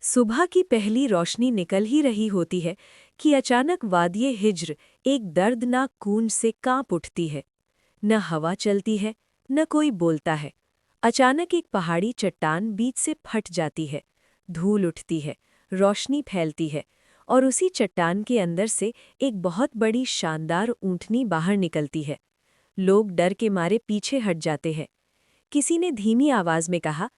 सुबह की पहली रोशनी निकल ही रही होती है कि अचानक वादिये हिज्र एक दर्दनाक गूंज से कांप उठती है। न हवा चलती है, न कोई बोलता है। अचानक एक पहाड़ी चट्टान बीच से फट जाती है, धूल उठती है, रोशनी फैलती है, और उसी चट्टान के अंदर से एक बहुत बड़ी शानदार ऊँटनी बाहर निकलती है। लोग डर के मारे पीछे हट जाते हैं। किसी ने धीमी आवाज में कहा,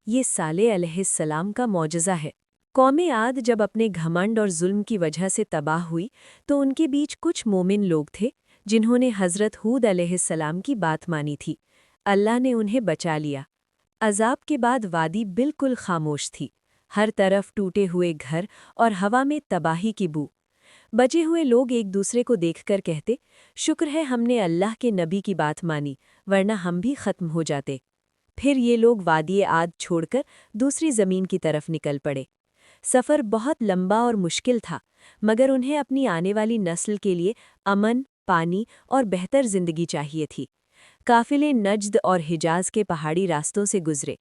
ये सालेह अलैहिस्सलाम का मौजज़ा है। कौमे आद जब अपने घमंड और जुल्म की वजह से तबाह हुई तो उनके बीच कुछ मोमिन लोग थे जिन्होंने हज़रत हूद अलैहिस्सलाम की बात मानी थी। अल्लाह ने उन्हें बचा लिया। अज़ाब के बाद वादी बिल्कुल खामोश थी। हर तरफ टूटे हुए घर और हवा में तबाही की बू। बचे हुए लोग एक दूसरे को देखकर कहते, शुक्र है हमने अल्लाह के नबी की बात मानी, वरना हम भी ख़त्म हो जाते। फिर ये लोग वादिये आद छोड़कर दूसरी ज़मीन की तरफ निकल पड़े। सफ़र बहुत लंबा और मुश्किल था, मगर उन्हें अपनी आने वाली नस्ल के लिए अमन, पानी और बेहतर ज़िंदगी चाहिए थी। काफ़िले नज्द और हिजाज के पहाड़ी रास्तों से गुजरे।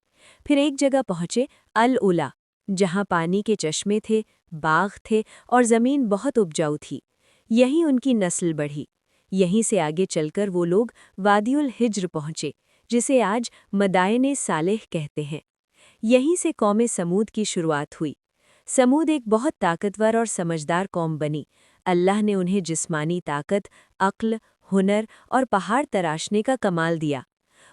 फिर एक जगह पहुँचे, अल उला, जहाँ पानी के चश्मे थे, बाग थे और ज़मीन बहुत उपजाऊ थी। यहीं उनकी नस्ल बढ़ी। यहीं से आगे चलकर वो लोग वादियुल हिज्र पहुँचे, जिसे आज मदायने सालेह कहते हैं। यहीं से कौमे समूद की शुरुआत हुई। समूद एक बहुत ताकतवर और समझदार कौम बनी। अल्लाह ने उन्हें जिस्मानी ताकत, अक्ल, हुनर और पहाड़ तराशने का कमाल दिया।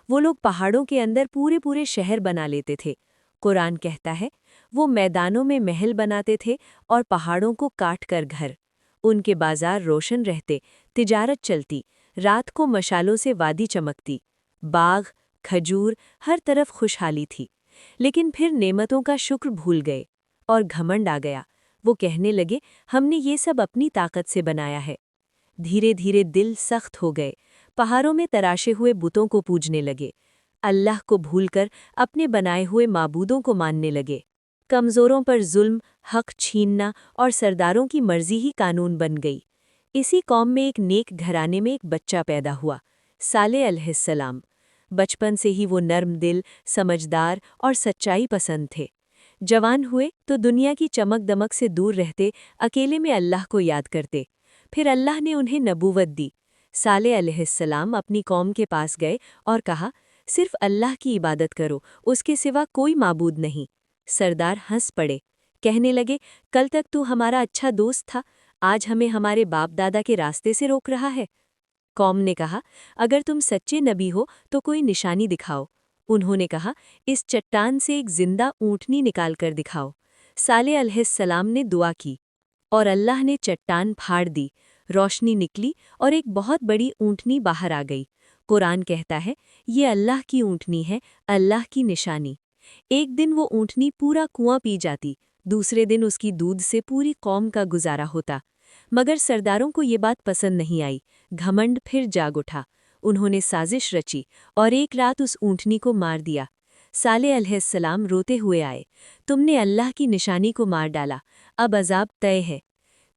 वो लोग पहाड़ों के अंदर पूरे पूरे शहर बना लेते थे। कुरान कहता है, वो मैदानों में महल बनाते थे और पहाड़ों को काट कर घर। उनके बाजार रोशन रहते, तिजारत चलती, रात को मशालों से वादी चमकती। बाग, खजूर, हर तरफ खुशहाली थी। लेकिन फिर नेमतों का शुक्र भूल गए और घमंड आ गया। वो कहने लगे, हमने ये सब अपनी ताकत से बनाया है। धीरे धीरे दिल सख्त हो गए। पहाड़ों में तराशे हुए बुतों को पूजने लगे। अल्लाह को भूलकर अपने बनाए हुए माबूदों को मानने लगे। कमज़ोरों पर जुल्म, हक छीनना और सरदारों की मर्जी ही कानून बन गई। इसी कौम में एक नेक घराने में एक बच्चा पैदा हुआ, सालेह अलैहिस्सलाम। बचपन से ही वो नर्म दिल, समझदार और सच्चाई पसंद थे। जवान हुए तो दुनिया की चमक दमक से दूर रहते, अकेले में अल्लाह को याद करते। फिर अल्लाह ने उन्हें नबूवत दी। सालेह अलैहिस्सलाम अपनी कौम के पास गए और कहा, सिर्फ अल्लाह की इबादत करो, उसके सिवा कोई माबूद नहीं। सरदार हंस पड़े, कहने लगे, कल तक तू हमारा अच्छा दोस्त था, आज हमें हमारे बाप दादा के रास्ते से रोक रहा है। कौम ने कहा, अगर तुम सच्चे नबी हो तो कोई निशानी दिखाओ। उन्होंने कहा, इस चट्टान से एक जिंदा ऊँटनी निकाल कर दिखाओ। सालेह अलैहिस्सलाम ने दुआ की और अल्लाह ने चट्टान फाड़ दी। रोशनी निकली और एक बहुत बड़ी ऊँटनी बाहर आ गई। कुरान कहता है, ये अल्लाह की ऊँटनी है, अल्लाह की निशानी। एक दिन वो ऊँटनी पूरा कुआं पी जाती, दूसरे दिन उसकी दूध से पूरी कौम का गुजारा होता। मगर सरदारों को ये बात पसंद नहीं आई। घमंड फिर जाग उठा। उन्होंने साजिश रची और एक रात उस ऊँटनी को मार दिया। सालेह अलैहिस्सलाम रोते हुए आए, तुमने अल्लाह की निशानी को मार डाला, अब अजाब तय है।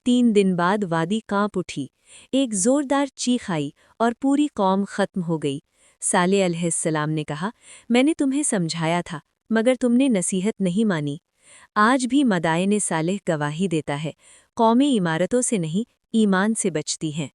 3 दिन बाद वादी कांप उठी, एक जोरदार चीख आई और पूरी कौम खत्म हो गई। सालेह अलैहिस्सलाम ने कहा, मैंने तुम्हें समझाया था, मगर तुमने नसीहत नहीं मानी। आज भी मदायने सालेह गवाही देता है, कौमें इमारतों से नहीं, ईमान से बचती हैं।